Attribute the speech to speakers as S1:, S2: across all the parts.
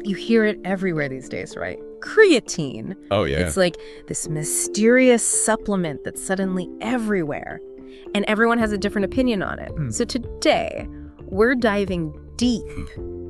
S1: You hear it everywhere these days, right? Creatine.
S2: Oh, yeah.
S1: It's like this mysterious supplement that's suddenly everywhere. And everyone has a different opinion on it. So today, we're diving deep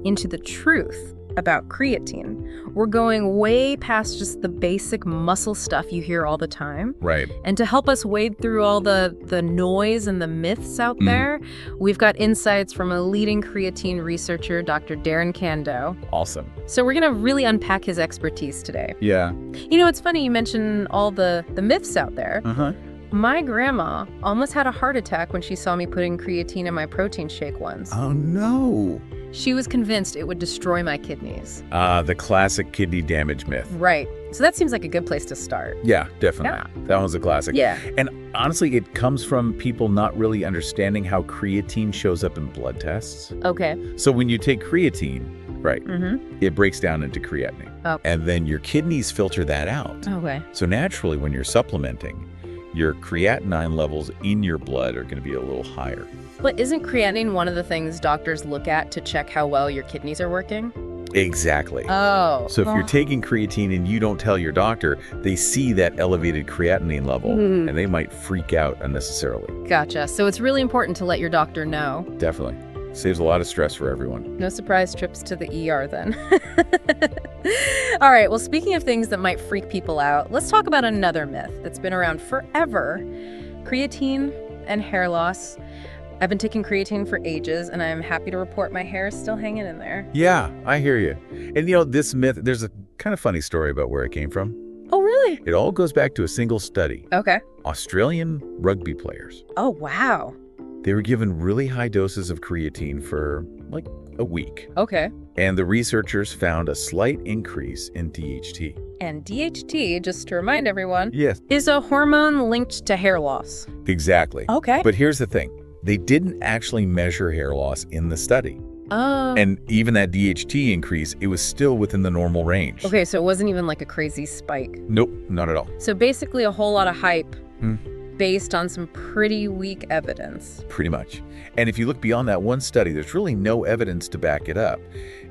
S1: into the truth about creatine. We're going way past just the basic muscle stuff you hear all the time.
S2: Right.
S1: And to help us wade through all the noise and the myths out there, we've got insights from a leading creatine researcher, Dr. Darren Kando.
S2: Awesome.
S1: So we're going to really unpack his expertise today.
S2: Yeah.
S1: You know, it's funny you mentioned all the myths out there.
S2: Uh-huh.
S1: My grandma almost had a heart attack when she saw me putting creatine in my protein shake once.
S2: Oh, no.
S1: She was convinced it would destroy my kidneys.
S2: The classic kidney damage myth.
S1: Right. So that seems like a good place to start.
S2: Yeah, definitely.
S1: Yeah.
S2: That one's a classic.
S1: Yeah.
S2: And honestly, it comes from people not really understanding how creatine shows up in blood tests.
S1: Okay.
S2: So when you take creatine, right, it breaks down into creatinine.
S1: Oh.
S2: And then your kidneys filter that out.
S1: Okay.
S2: So naturally, when you're supplementing, your creatinine levels in your blood are going to be a little higher.
S1: But isn't creatinine one of the things doctors look at to check how well your kidneys are working?
S2: Exactly.
S1: Oh.
S2: So if you're taking creatine and you don't tell your doctor, they see that elevated creatinine level and they might freak out unnecessarily.
S1: Gotcha. So it's really important to let your doctor know.
S2: Definitely. Saves a lot of stress for everyone.
S1: No surprise trips to the ER then. All right, well, speaking of things that might freak people out, let's talk about another myth that's been around forever. Creatine and hair loss. I've been taking creatine for ages, and I'm happy to report my hair is still hanging in there.
S2: Yeah, I hear you. And you know, this myth, there's a kind of funny story about where it came from.
S1: Oh, really?
S2: It all goes back to a single study.
S1: Okay.
S2: Australian rugby players.
S1: Oh, wow.
S2: They were given really high doses of creatine for like a week.
S1: Okay.
S2: And the researchers found a slight increase in DHT.
S1: And DHT, just to remind everyone,
S2: Yes.
S1: is a hormone linked to hair loss.
S2: Exactly.
S1: Okay.
S2: But here's the thing. They didn't actually measure hair loss in the study.
S1: Oh.
S2: And even that DHT increase, it was still within the normal range.
S1: Okay, so it wasn't even like a crazy spike.
S2: Nope, not at all.
S1: So basically a whole lot of hype based on some pretty weak evidence.
S2: Pretty much. And if you look beyond that one study, there's really no evidence to back it up.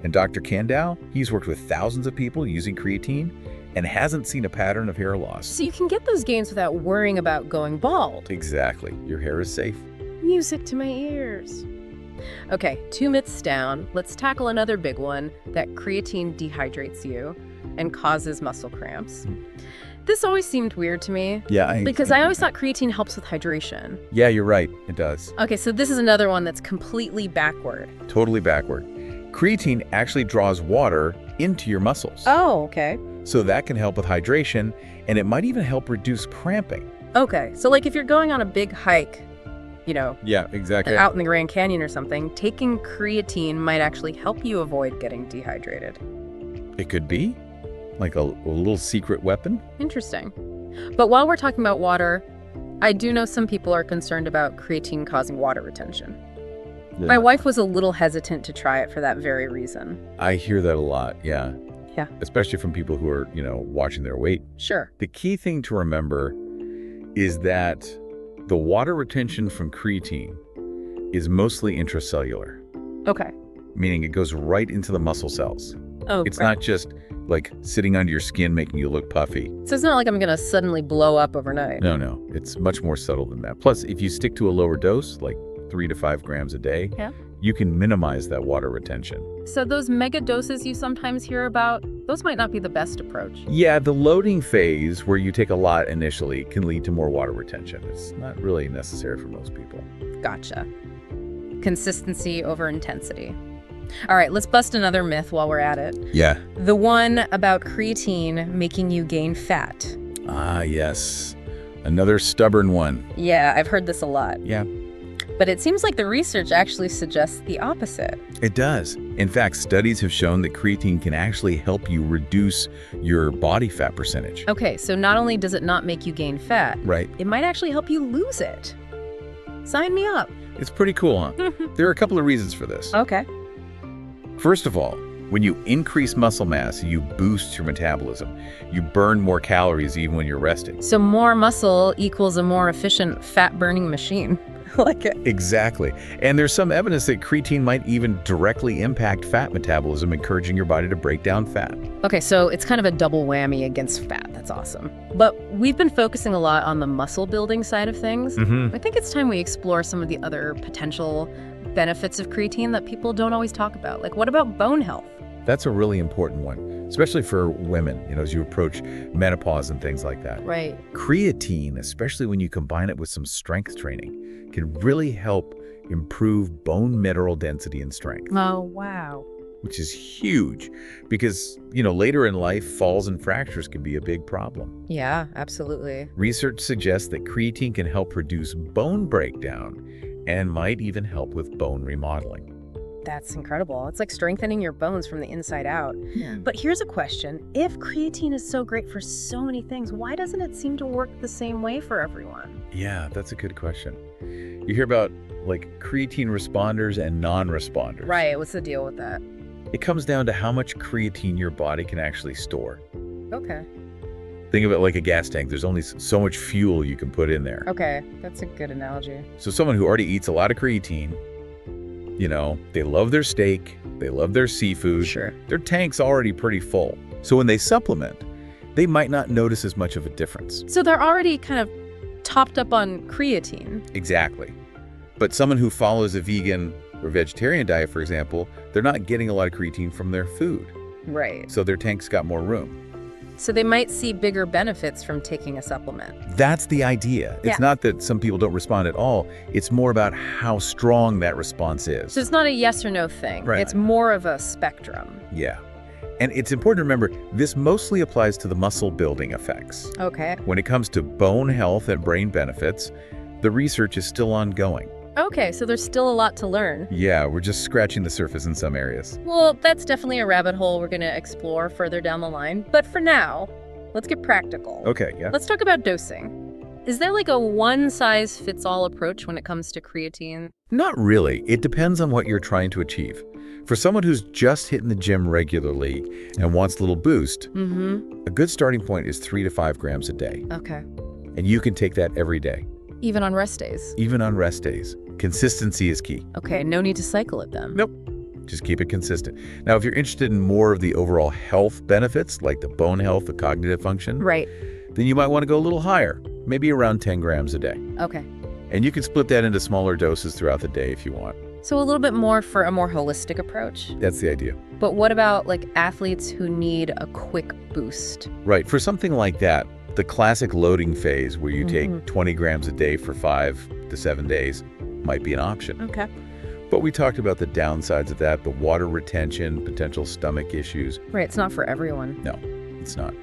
S2: And Dr. Kando, he's worked with thousands of people using creatine and hasn't seen a pattern of hair loss.
S1: So you can get those gains without worrying about going bald.
S2: Exactly. Your hair is safe.
S1: Music to my ears. Okay, 2 myths down. Let's tackle another big one, that creatine dehydrates you and causes muscle cramps. This always seemed weird to me.
S2: Yeah.
S1: Because I always thought creatine helps with hydration.
S2: Yeah, you're right. It does.
S1: Okay, so this is another one that's completely backward.
S2: Totally backward. Creatine actually draws water into your muscles.
S1: Oh, okay.
S2: So that can help with hydration, and it might even help reduce cramping.
S1: Okay, so like if you're going on a big hike, you know,
S2: Yeah, exactly.
S1: out in the Grand Canyon or something, taking creatine might actually help you avoid getting dehydrated.
S2: It could be like a little secret weapon.
S1: Interesting. But while we're talking about water, I do know some people are concerned about creatine causing water retention.
S2: Yeah.
S1: My wife was a little hesitant to try it for that very reason.
S2: I hear that a lot, yeah.
S1: Yeah.
S2: Especially from people who are, watching their weight.
S1: Sure.
S2: The key thing to remember is that the water retention from creatine is mostly intracellular,
S1: Okay.
S2: meaning it goes right into the muscle cells.
S1: Oh,
S2: It's
S1: right.
S2: not just like sitting under your skin making you look puffy.
S1: So it's not like I'm going to suddenly blow up overnight.
S2: No. It's much more subtle than that. Plus, if you stick to a lower dose, like 3 to 5 grams a day,
S1: Yeah.
S2: you can minimize that water retention.
S1: So those mega doses you sometimes hear about, those might not be the best approach.
S2: Yeah, the loading phase where you take a lot initially can lead to more water retention. It's not really necessary for most people.
S1: Gotcha. Consistency over intensity. All right, let's bust another myth while we're at it.
S2: Yeah.
S1: The one about creatine making you gain fat.
S2: Ah, yes. Another stubborn one.
S1: Yeah, I've heard this a lot.
S2: Yeah,
S1: But it seems like the research actually suggests the opposite.
S2: it does. In fact, studies have shown that creatine can actually help you reduce your body fat percentage.
S1: Okay, so not only does it not make you gain fat,
S2: Right.
S1: it might actually help you lose it. Sign me up.
S2: It's pretty cool, huh? There are a couple of reasons for this.
S1: Okay.
S2: First of all, when you increase muscle mass, you boost your metabolism. You burn more calories even when you're resting.
S1: So more muscle equals a more efficient fat-burning machine. I like it.
S2: Exactly. And there's some evidence that creatine might even directly impact fat metabolism, encouraging your body to break down fat.
S1: Okay, so it's kind of a double whammy against fat. That's awesome. But we've been focusing a lot on the muscle building side of things. I think it's time we explore some of the other potential benefits of creatine that people don't always talk about. Like, what about bone health?
S2: That's a really important one, especially for women, as you approach menopause and things like that.
S1: Right.
S2: Creatine, especially when you combine it with some strength training, can really help improve bone mineral density and strength.
S1: Oh, wow.
S2: Which is huge because, later in life, falls and fractures can be a big problem.
S1: Yeah, absolutely.
S2: Research suggests that creatine can help reduce bone breakdown and might even help with bone remodeling.
S1: That's incredible. It's like strengthening your bones from the inside out.
S2: Yeah.
S1: But here's a question. If creatine is so great for so many things, why doesn't it seem to work the same way for everyone?
S2: Yeah, that's a good question. You hear about creatine responders and non-responders.
S1: Right. What's the deal with that?
S2: It comes down to how much creatine your body can actually store.
S1: Okay.
S2: Think of it like a gas tank. There's only so much fuel you can put in there.
S1: Okay. That's a good analogy.
S2: So someone who already eats a lot of creatine, they love their steak, they love their seafood.
S1: Sure.
S2: Their tank's already pretty full. So when they supplement, they might not notice as much of a difference.
S1: So they're already kind of topped up on creatine.
S2: Exactly. But someone who follows a vegan or vegetarian diet, for example, they're not getting a lot of creatine from their food.
S1: Right.
S2: So their tank's got more room.
S1: So they might see bigger benefits from taking a supplement.
S2: That's the idea. It's not that some people don't respond at all. It's more about how strong that response is.
S1: So it's not a yes or no thing.
S2: Right.
S1: It's more of a spectrum.
S2: Yeah. And it's important to remember, this mostly applies to the muscle building effects.
S1: Okay.
S2: When it comes to bone health and brain benefits, the research is still ongoing.
S1: Okay, so there's still a lot to learn.
S2: Yeah, we're just scratching the surface in some areas.
S1: Well, that's definitely a rabbit hole we're going to explore further down the line. But for now, let's get practical.
S2: Okay, yeah.
S1: Let's talk about dosing. Is there like a one-size-fits-all approach when it comes to creatine?
S2: Not really. It depends on what you're trying to achieve. For someone who's just hitting the gym regularly and wants a little boost, a good starting point is 3 to 5 grams a day.
S1: Okay.
S2: And you can take that every day.
S1: Even on rest days?
S2: Even on rest days. Consistency is key.
S1: Okay, no need to cycle it then.
S2: Nope. Just keep it consistent. Now, if you're interested in more of the overall health benefits, like the bone health, the cognitive function,
S1: Right.
S2: then you might want to go a little higher, maybe around 10 grams a day.
S1: Okay.
S2: And you can split that into smaller doses throughout the day if you want.
S1: So a little bit more for a more holistic approach.
S2: That's the idea.
S1: But what about like athletes who need a quick boost?
S2: Right. For something like that, the classic loading phase where you take 20 grams a day for 5 to 7 days might be an option.
S1: Okay.
S2: But we talked about the downsides of that, the water retention, potential stomach issues.
S1: Right, it's not for everyone.
S2: No, it's not.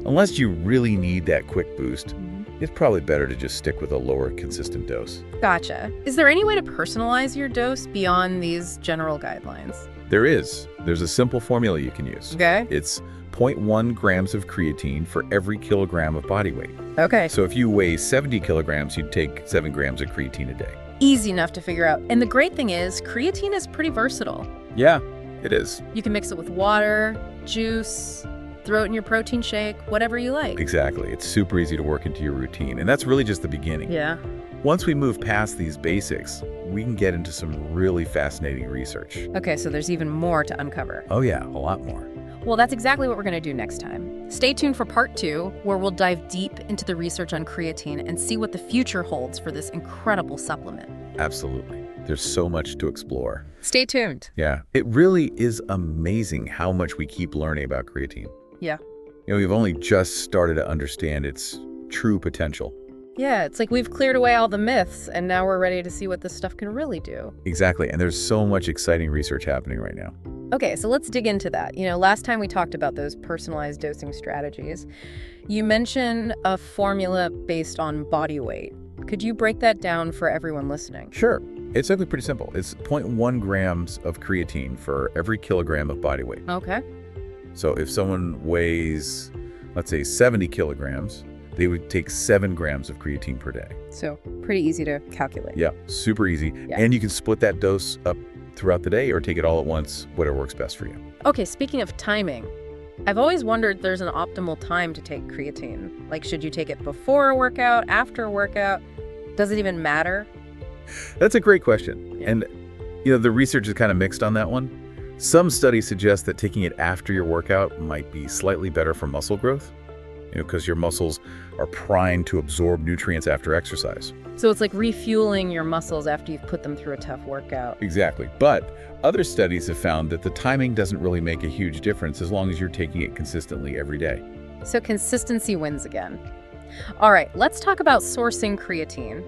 S2: Unless you really need that quick boost, it's probably better to just stick with a lower consistent dose.
S1: Gotcha. Is there any way to personalize your dose beyond these general guidelines?
S2: There is. There's a simple formula you can use.
S1: Okay.
S2: It's 0.1 grams of creatine for every kilogram of body weight.
S1: Okay.
S2: So if you weigh 70 kilograms, you'd take 7 grams of creatine a day.
S1: Easy enough to figure out. And the great thing is, creatine is pretty versatile.
S2: Yeah, it is.
S1: You can mix it with water, juice, throw it in your protein shake, whatever you like.
S2: Exactly. It's super easy to work into your routine. And that's really just the beginning.
S1: Yeah.
S2: Once we move past these basics, we can get into some really fascinating research.
S1: Okay, so there's even more to uncover.
S2: Oh yeah, a lot more.
S1: Well, that's exactly what we're going to do next time. Stay tuned for part 2, where we'll dive deep into the research on creatine and see what the future holds for this incredible supplement.
S2: Absolutely. There's so much to explore.
S1: Stay tuned.
S2: Yeah. It really is amazing how much we keep learning about creatine.
S1: Yeah.
S2: We've only just started to understand its true potential.
S1: Yeah, it's like we've cleared away all the myths, and now we're ready to see what this stuff can really do.
S2: Exactly. And there's so much exciting research happening right now.
S1: Okay, so let's dig into that. Last time we talked about those personalized dosing strategies. You mentioned a formula based on body weight. Could you break that down for everyone listening?
S2: Sure. It's actually pretty simple. It's 0.1 grams of creatine for every kilogram of body weight.
S1: Okay.
S2: So if someone weighs, let's say 70 kilograms, they would take 7 grams of creatine per day.
S1: So pretty easy to calculate.
S2: Yeah, super easy.
S1: Yeah.
S2: And you can split that dose up throughout the day or take it all at once, whatever works best for you.
S1: Okay, speaking of timing, I've always wondered there's an optimal time to take creatine. Like, should you take it before a workout, after a workout? Does it even matter?
S2: That's a great question.
S1: Yeah.
S2: And, the research is kind of mixed on that one. Some studies suggest that taking it after your workout might be slightly better for muscle growth, because your muscles are primed to absorb nutrients after exercise.
S1: So it's like refueling your muscles after you've put them through a tough workout.
S2: Exactly. But other studies have found that the timing doesn't really make a huge difference as long as you're taking it consistently every day.
S1: So consistency wins again. All right, let's talk about sourcing creatine.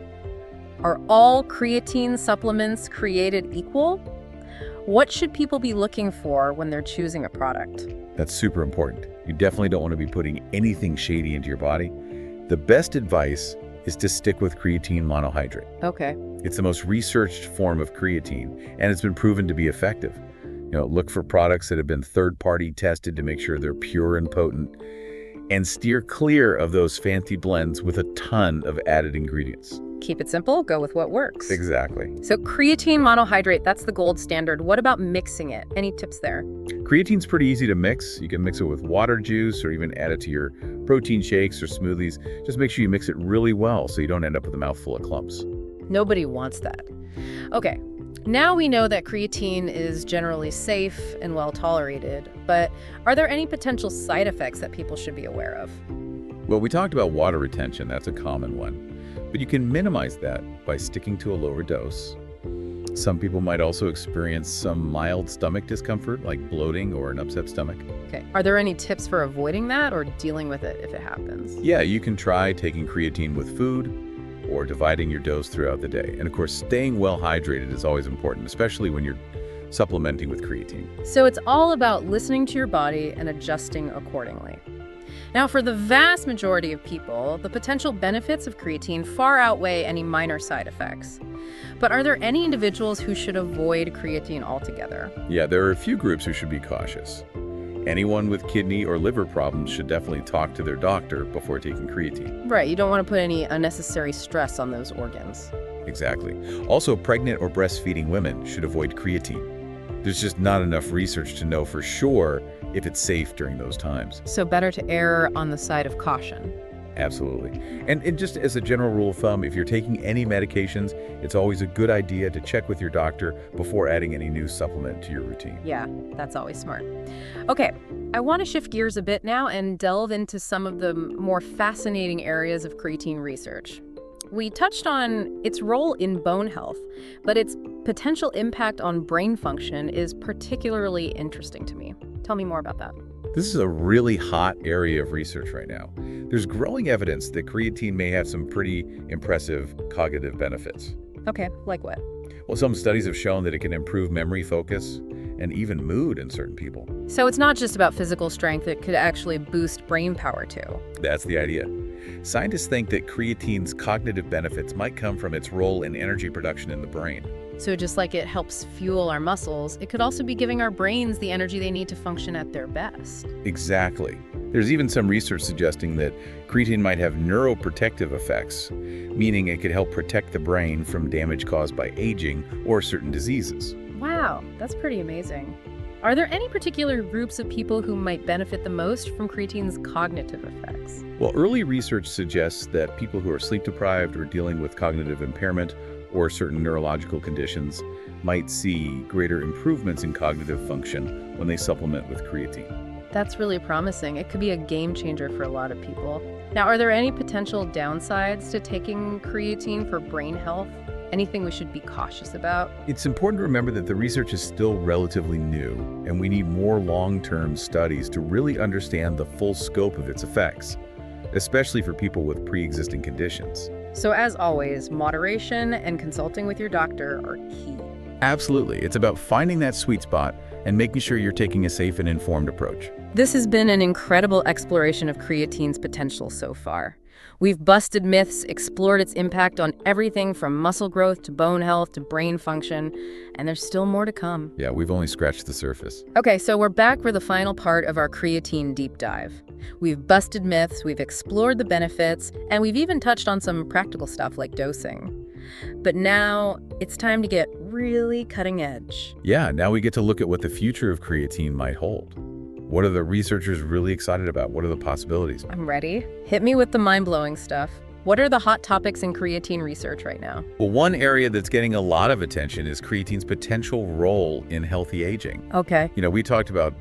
S1: Are all creatine supplements created equal? What should people be looking for when they're choosing a product?
S2: That's super important. You definitely don't want to be putting anything shady into your body. The best advice is to stick with creatine monohydrate.
S1: Okay.
S2: It's the most researched form of creatine, and it's been proven to be effective. Look for products that have been third-party tested to make sure they're pure and potent, and steer clear of those fancy blends with a ton of added ingredients.
S1: Keep it simple, go with what works.
S2: Exactly.
S1: So creatine monohydrate, that's the gold standard. What about mixing it? Any tips there?
S2: Creatine's pretty easy to mix. You can mix it with water, juice, or even add it to your protein shakes or smoothies. Just make sure you mix it really well so you don't end up with a mouthful of clumps.
S1: Nobody wants that. Okay, now we know that creatine is generally safe and well tolerated, but are there any potential side effects that people should be aware of?
S2: Well, we talked about water retention. That's a common one. But you can minimize that by sticking to a lower dose. Some people might also experience some mild stomach discomfort, like bloating or an upset stomach.
S1: Okay, are there any tips for avoiding that or dealing with it if it happens?
S2: Yeah, you can try taking creatine with food or dividing your dose throughout the day. And of course, staying well hydrated is always important, especially when you're supplementing with creatine.
S1: So it's all about listening to your body and adjusting accordingly. Now, for the vast majority of people, the potential benefits of creatine far outweigh any minor side effects. But are there any individuals who should avoid creatine altogether?
S2: Yeah, there are a few groups who should be cautious. Anyone with kidney or liver problems should definitely talk to their doctor before taking creatine.
S1: Right, you don't want to put any unnecessary stress on those organs.
S2: Exactly. Also, pregnant or breastfeeding women should avoid creatine. There's just not enough research to know for sure if it's safe during those times.
S1: So better to err on the side of caution.
S2: Absolutely. And just as a general rule of thumb, if you're taking any medications, it's always a good idea to check with your doctor before adding any new supplement to your routine.
S1: Yeah, that's always smart. Okay, I want to shift gears a bit now and delve into some of the more fascinating areas of creatine research. We touched on its role in bone health, but its potential impact on brain function is particularly interesting to me. Tell me more about that.
S2: This is a really hot area of research right now. There's growing evidence that creatine may have some pretty impressive cognitive benefits.
S1: Okay, like what?
S2: Well, some studies have shown that it can improve memory, focus, and even mood in certain people.
S1: So it's not just about physical strength, it could actually boost brain power too.
S2: That's the idea. Scientists think that creatine's cognitive benefits might come from its role in energy production in the brain.
S1: So just like it helps fuel our muscles, it could also be giving our brains the energy they need to function at their best.
S2: Exactly. There's even some research suggesting that creatine might have neuroprotective effects, meaning it could help protect the brain from damage caused by aging or certain diseases.
S1: Wow, that's pretty amazing. Are there any particular groups of people who might benefit the most from creatine's cognitive effects?
S2: Well, early research suggests that people who are sleep deprived or dealing with cognitive impairment or certain neurological conditions might see greater improvements in cognitive function when they supplement with creatine.
S1: That's really promising. It could be a game changer for a lot of people. Now, are there any potential downsides to taking creatine for brain health? Anything we should be cautious about?
S2: It's important to remember that the research is still relatively new, and we need more long-term studies to really understand the full scope of its effects, especially for people with pre-existing conditions.
S1: So as always, moderation and consulting with your doctor are key.
S2: Absolutely. It's about finding that sweet spot and making sure you're taking a safe and informed approach.
S1: This has been an incredible exploration of creatine's potential so far. We've busted myths, explored its impact on everything from muscle growth to bone health to brain function, and there's still more to come.
S2: Yeah, we've only scratched the surface.
S1: Okay, so we're back for the final part of our creatine deep dive. We've busted myths, we've explored the benefits, and we've even touched on some practical stuff like dosing. But now it's time to get really cutting edge.
S2: Yeah, now we get to look at what the future of creatine might hold. What are the researchers really excited about? What are the possibilities?
S1: I'm ready. Hit me with the mind-blowing stuff. What are the hot topics in creatine research right now?
S2: Well, one area that's getting a lot of attention is creatine's potential role in healthy aging.
S1: Okay.
S2: We talked about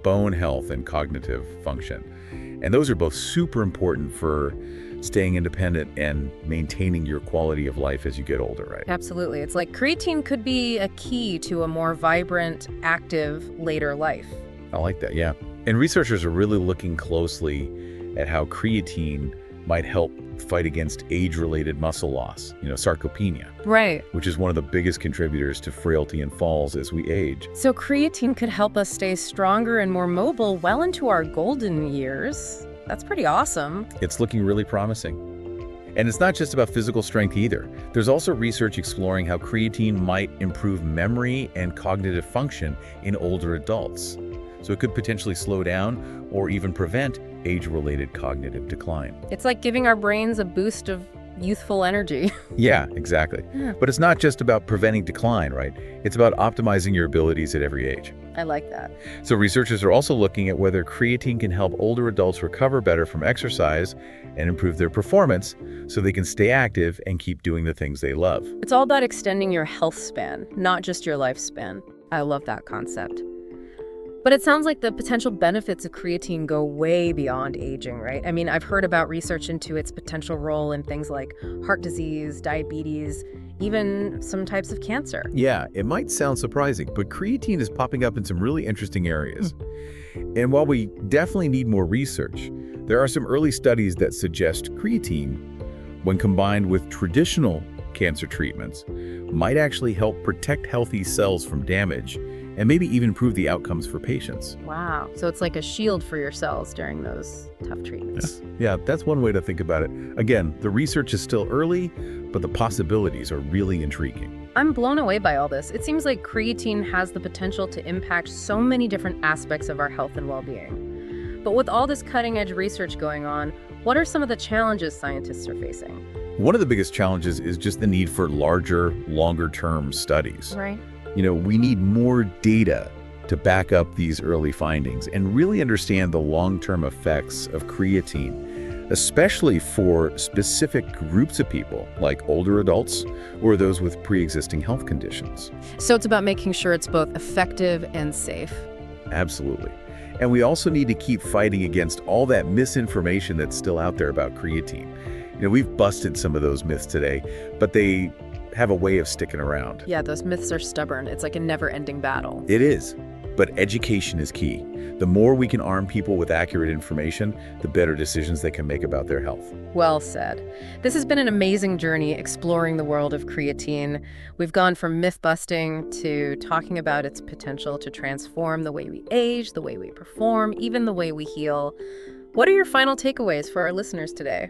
S2: bone health and cognitive function, and those are both super important for staying independent and maintaining your quality of life as you get older, right?
S1: Absolutely. It's like creatine could be a key to a more vibrant, active, later life.
S2: I like that, yeah. And researchers are really looking closely at how creatine might help fight against age-related muscle loss, sarcopenia.
S1: Right.
S2: Which is one of the biggest contributors to frailty and falls as we age.
S1: So creatine could help us stay stronger and more mobile well into our golden years. That's pretty awesome.
S2: It's looking really promising. And it's not just about physical strength either. There's also research exploring how creatine might improve memory and cognitive function in older adults. So it could potentially slow down or even prevent age-related cognitive decline.
S1: It's like giving our brains a boost of youthful energy.
S2: Yeah, exactly.
S1: Yeah.
S2: But it's not just about preventing decline, right? It's about optimizing your abilities at every age.
S1: I like that.
S2: So researchers are also looking at whether creatine can help older adults recover better from exercise and improve their performance so they can stay active and keep doing the things they love.
S1: It's all about extending your health span, not just your lifespan. I love that concept. But it sounds like the potential benefits of creatine go way beyond aging, right? I mean, I've heard about research into its potential role in things like heart disease, diabetes, even some types of cancer.
S2: Yeah, it might sound surprising, but creatine is popping up in some really interesting areas. And while we definitely need more research, there are some early studies that suggest creatine, when combined with traditional cancer treatments, might actually help protect healthy cells from damage and maybe even improve the outcomes for patients.
S1: Wow. So it's like a shield for your cells during those tough treatments.
S2: Yeah, that's one way to think about it. Again, the research is still early, but the possibilities are really intriguing.
S1: I'm blown away by all this. It seems like creatine has the potential to impact so many different aspects of our health and well-being. But with all this cutting-edge research going on, what are some of the challenges scientists are facing?
S2: One of the biggest challenges is just the need for larger, longer-term studies.
S1: Right.
S2: We need more data to back up these early findings and really understand the long-term effects of creatine, especially for specific groups of people like older adults or those with pre-existing health conditions.
S1: So it's about making sure it's both effective and safe.
S2: Absolutely. And we also need to keep fighting against all that misinformation that's still out there about creatine. We've busted some of those myths today, but they have a way of sticking around.
S1: Yeah, those myths are stubborn. It's like a never-ending battle.
S2: It is, but education is key. The more we can arm people with accurate information, the better decisions they can make about their health.
S1: Well said. This has been an amazing journey exploring the world of creatine. We've gone from myth-busting to talking about its potential to transform the way we age, the way we perform, even the way we heal. What are your final takeaways for our listeners today?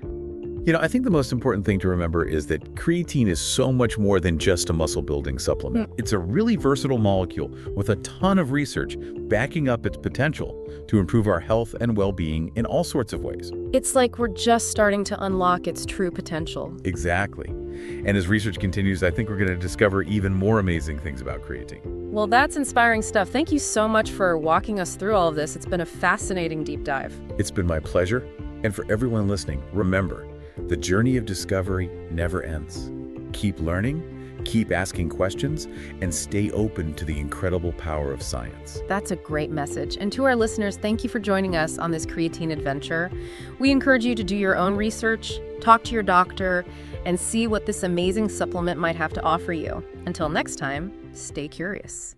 S2: I think the most important thing to remember is that creatine is so much more than just a muscle-building supplement. It's a really versatile molecule with a ton of research backing up its potential to improve our health and well-being in all sorts of ways.
S1: It's like we're just starting to unlock its true potential.
S2: Exactly. And as research continues, I think we're going to discover even more amazing things about creatine.
S1: Well, that's inspiring stuff. Thank you so much for walking us through all of this. It's been a fascinating deep dive.
S2: It's been my pleasure. And for everyone listening, remember, the journey of discovery never ends. Keep learning, keep asking questions, and stay open to the incredible power of science.
S1: That's a great message. And to our listeners, thank you for joining us on this creatine adventure. We encourage you to do your own research, talk to your doctor, and see what this amazing supplement might have to offer you. Until next time, stay curious.